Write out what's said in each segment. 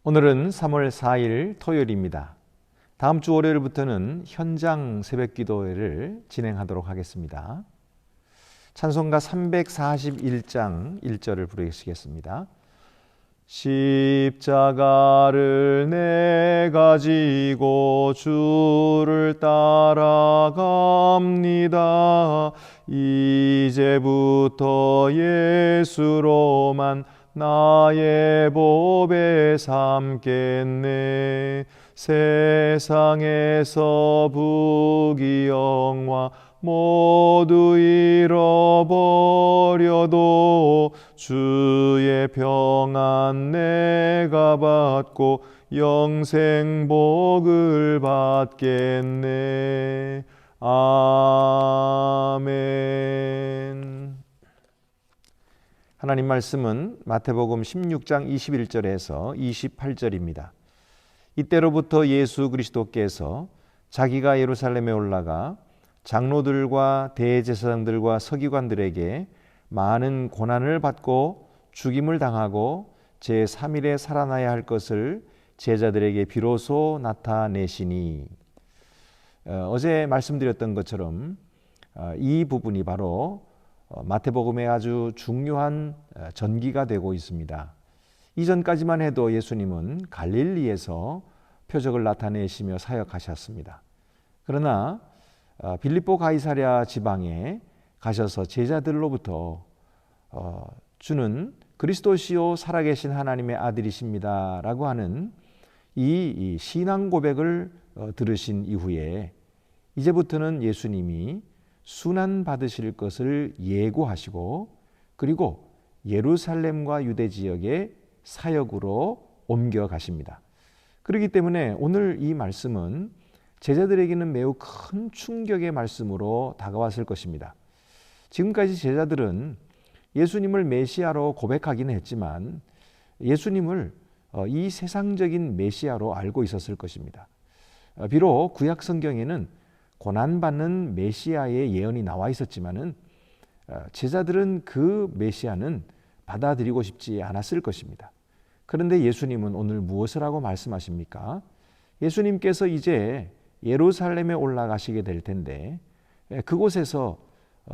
오늘은 3월 4일 토요일입니다. 다음 주 월요일부터는 현장 새벽기도회를 진행하도록 하겠습니다. 찬송가 341장 1절을 부르시겠습니다. 십자가를 내가 지고 주를 따라갑니다. 이제부터 예수로만 나의 보배 삼겠네. 세상에서 부귀영화 모두 잃어버려도 주의 평안 내가 받고 영생 복을 받겠네. 아멘. 하나님 말씀은 마태복음 16장 21절에서 28절입니다. 이때로부터 예수 그리스도께서 자기가 예루살렘에 올라가 장로들과 대제사장들과 서기관들에게 많은 고난을 받고 죽임을 당하고 제3일에 살아나야 할 것을 제자들에게 비로소 나타내시니, 어제 말씀드렸던 것처럼 이 부분이 바로 마태복음의 아주 중요한 전기가 되고 있습니다. 이전까지만 해도 예수님은 갈릴리에서 표적을 나타내시며 사역하셨습니다. 그러나 빌립보 가이사랴 지방에 가셔서 제자들로부터 주는 그리스도시요 살아계신 하나님의 아들이십니다 라고 하는 이 신앙 고백을 들으신 이후에 이제부터는 예수님이 순환 받으실 것을 예고하시고, 그리고 예루살렘과 유대 지역의 사역으로 옮겨가십니다. 그렇기 때문에 오늘 이 말씀은 제자들에게는 매우 큰 충격의 말씀으로 다가왔을 것입니다. 지금까지 제자들은 예수님을 메시아로 고백하기는 했지만 예수님을 이 세상적인 메시아로 알고 있었을 것입니다. 비록 구약 성경에는 고난받는 메시아의 예언이 나와 있었지만은 제자들은 그 메시아는 받아들이고 싶지 않았을 것입니다. 그런데 예수님은 오늘 무엇을 하고 말씀하십니까? 예수님께서 이제 예루살렘에 올라가시게 될 텐데 그곳에서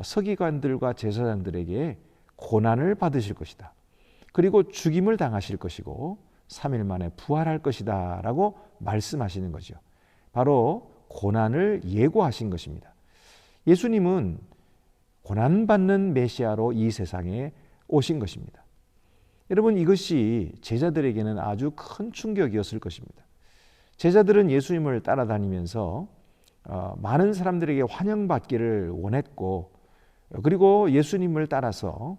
서기관들과 제사장들에게 고난을 받으실 것이다. 그리고 죽임을 당하실 것이고 3일 만에 부활할 것이다 라고 말씀하시는 거죠. 바로 고난을 예고하신 것입니다. 예수님은 고난받는 메시아로 이 세상에 오신 것입니다. 여러분, 이것이 제자들에게는 아주 큰 충격이었을 것입니다. 제자들은 예수님을 따라다니면서 많은 사람들에게 환영받기를 원했고, 그리고 예수님을 따라서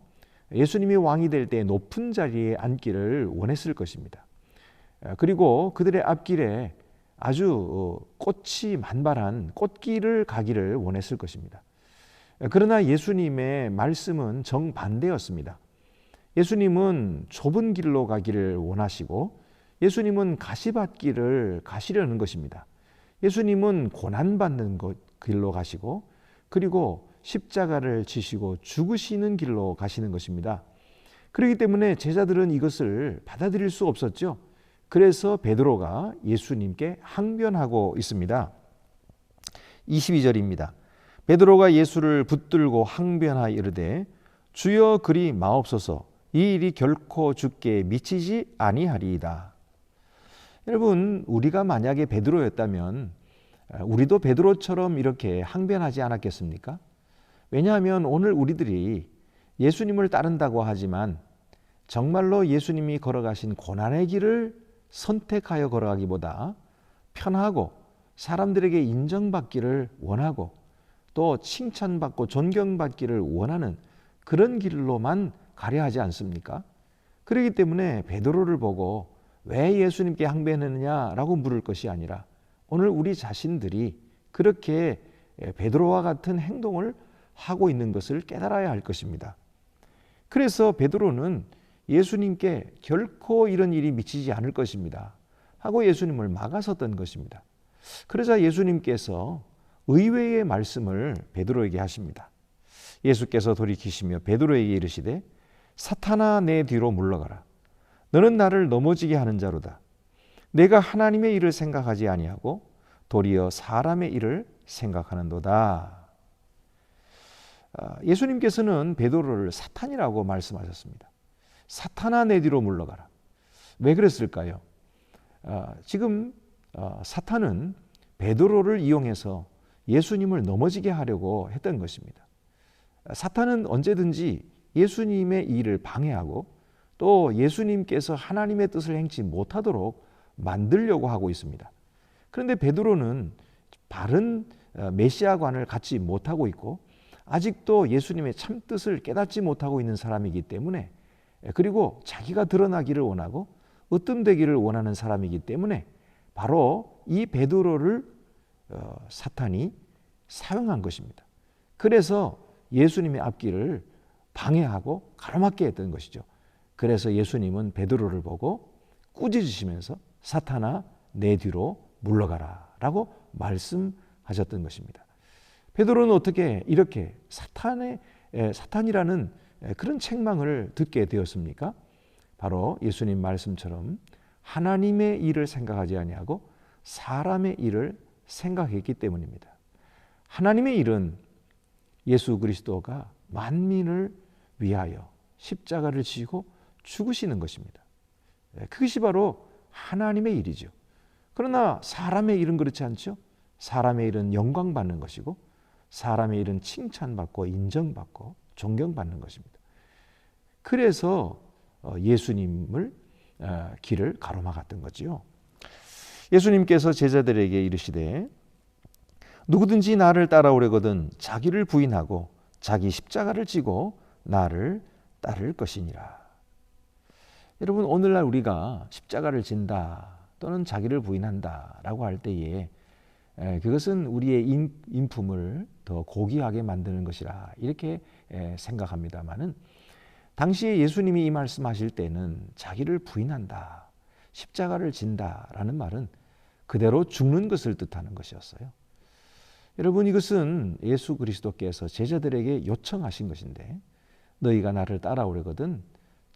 예수님이 왕이 될 때 높은 자리에 앉기를 원했을 것입니다. 그리고 그들의 앞길에 아주 꽃이 만발한 꽃길을 가기를 원했을 것입니다. 그러나 예수님의 말씀은 정반대였습니다. 예수님은 좁은 길로 가기를 원하시고 예수님은 가시밭길을 가시려는 것입니다. 예수님은 고난받는 길로 가시고 그리고 십자가를 지시고 죽으시는 길로 가시는 것입니다. 그렇기 때문에 제자들은 이것을 받아들일 수 없었죠. 그래서 베드로가 예수님께 항변하고 있습니다. 22절입니다. 베드로가 예수를 붙들고 항변하여 이르되 주여 그리 마옵소서, 이 일이 결코 주께 미치지 아니하리이다. 여러분, 우리가 만약에 베드로였다면 우리도 베드로처럼 이렇게 항변하지 않았겠습니까? 왜냐하면 오늘 우리들이 예수님을 따른다고 하지만 정말로 예수님이 걸어가신 고난의 길을 선택하여 걸어가기보다 편하고 사람들에게 인정받기를 원하고 또 칭찬받고 존경받기를 원하는 그런 길로만 가려 하지 않습니까? 그렇기 때문에 베드로를 보고 왜 예수님께 항변했느냐라고 물을 것이 아니라 오늘 우리 자신들이 그렇게 베드로와 같은 행동을 하고 있는 것을 깨달아야 할 것입니다. 그래서 베드로는 예수님께 결코 이런 일이 미치지 않을 것입니다 하고 예수님을 막아섰던 것입니다. 그러자 예수님께서 의외의 말씀을 베드로에게 하십니다. 예수께서 돌이키시며 베드로에게 이르시되 사탄아 내 뒤로 물러가라. 너는 나를 넘어지게 하는 자로다. 내가 하나님의 일을 생각하지 아니하고 도리어 사람의 일을 생각하는도다. 예수님께서는 베드로를 사탄이라고 말씀하셨습니다. 사탄아 내 뒤로 물러가라. 왜 그랬을까요? 지금 사탄은 베드로를 이용해서 예수님을 넘어지게 하려고 했던 것입니다. 사탄은 언제든지 예수님의 일을 방해하고 또 예수님께서 하나님의 뜻을 행치 못하도록 만들려고 하고 있습니다. 그런데 베드로는 바른 메시아관을 갖지 못하고 있고 아직도 예수님의 참뜻을 깨닫지 못하고 있는 사람이기 때문에, 그리고 자기가 드러나기를 원하고 으뜸되기를 원하는 사람이기 때문에 바로 이 베드로를 사탄이 사용한 것입니다. 그래서 예수님의 앞길을 방해하고 가로막게 했던 것이죠. 그래서 예수님은 베드로를 보고 꾸짖으시면서 사탄아 내 뒤로 물러가라 라고 말씀하셨던 것입니다. 베드로는 어떻게 이렇게 사탄이라는 그런 책망을 듣게 되었습니까? 바로 예수님 말씀처럼 하나님의 일을 생각하지 아니하고 사람의 일을 생각했기 때문입니다. 하나님의 일은 예수 그리스도가 만민을 위하여 십자가를 지고 죽으시는 것입니다. 그것이 바로 하나님의 일이죠. 그러나 사람의 일은 그렇지 않죠. 사람의 일은 영광받는 것이고 사람의 일은 칭찬받고 인정받고 존경받는 것입니다. 그래서 예수님을 길을 가로막았던 거지요. 예수님께서 제자들에게 이르시되 누구든지 나를 따라오려거든 자기를 부인하고 자기 십자가를 지고 나를 따를 것이니라. 여러분, 오늘날 우리가 십자가를 진다 또는 자기를 부인한다 라고 할 때에 그것은 우리의 인품을 더 고귀하게 만드는 것이라 이렇게 생각합니다마는, 당시에 예수님이 이 말씀하실 때는 자기를 부인한다, 십자가를 진다라는 말은 그대로 죽는 것을 뜻하는 것이었어요. 여러분, 이것은 예수 그리스도께서 제자들에게 요청하신 것인데, 너희가 나를 따라오려거든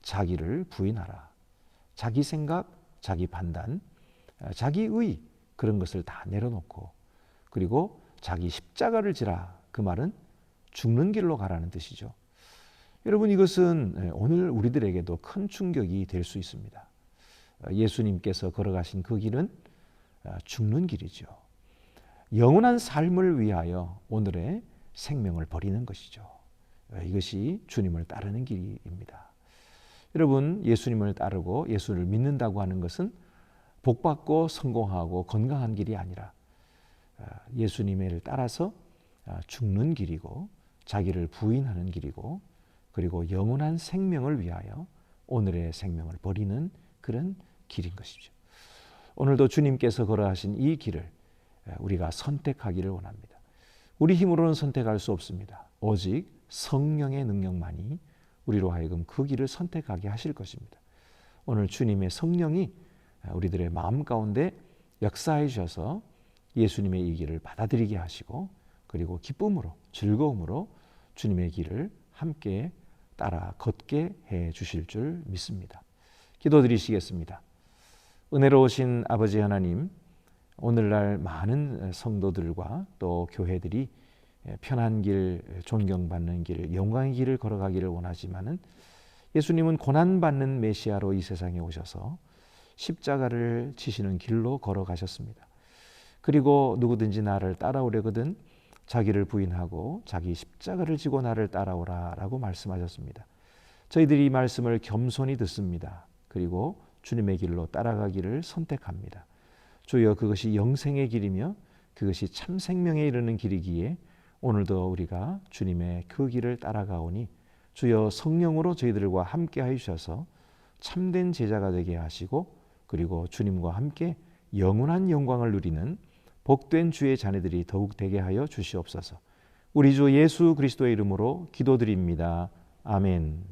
자기를 부인하라. 자기 생각, 자기 판단, 자기 의 그런 것을 다 내려놓고 그리고 자기 십자가를 지라. 그 말은 죽는 길로 가라는 뜻이죠. 여러분, 이것은 오늘 우리들에게도 큰 충격이 될 수 있습니다. 예수님께서 걸어가신 그 길은 죽는 길이죠. 영원한 삶을 위하여 오늘의 생명을 버리는 것이죠. 이것이 주님을 따르는 길입니다. 여러분, 예수님을 따르고 예수를 믿는다고 하는 것은 복받고 성공하고 건강한 길이 아니라 예수님을 따라서 죽는 길이고 자기를 부인하는 길이고 그리고 영원한 생명을 위하여 오늘의 생명을 버리는 그런 길인 것이죠. 오늘도 주님께서 걸어가신 이 길을 우리가 선택하기를 원합니다. 우리 힘으로는 선택할 수 없습니다. 오직 성령의 능력만이 우리로 하여금 그 길을 선택하게 하실 것입니다. 오늘 주님의 성령이 우리들의 마음 가운데 역사해 주셔서 예수님의 이 길을 받아들이게 하시고 그리고 기쁨으로 즐거움으로 주님의 길을 함께 따라 걷게 해 주실 줄 믿습니다. 기도드리시겠습니다. 은혜로우신 아버지 하나님, 오늘날 많은 성도들과 또 교회들이 편한 길, 존경받는 길, 영광의 길을 걸어가기를 원하지만은 예수님은 고난받는 메시아로 이 세상에 오셔서 십자가를 지시는 길로 걸어가셨습니다. 그리고 누구든지 나를 따라오려거든 자기를 부인하고 자기 십자가를 지고 나를 따라오라 라고 말씀하셨습니다. 저희들이 이 말씀을 겸손히 듣습니다. 그리고 주님의 길로 따라가기를 선택합니다. 주여, 그것이 영생의 길이며 그것이 참 생명에 이르는 길이기에 오늘도 우리가 주님의 그 길을 따라가오니 주여 성령으로 저희들과 함께 하셔서 참된 제자가 되게 하시고 그리고 주님과 함께 영원한 영광을 누리는 복된 주의 자녀들이 더욱 되게 하여 주시옵소서. 우리 주 예수 그리스도의 이름으로 기도드립니다. 아멘.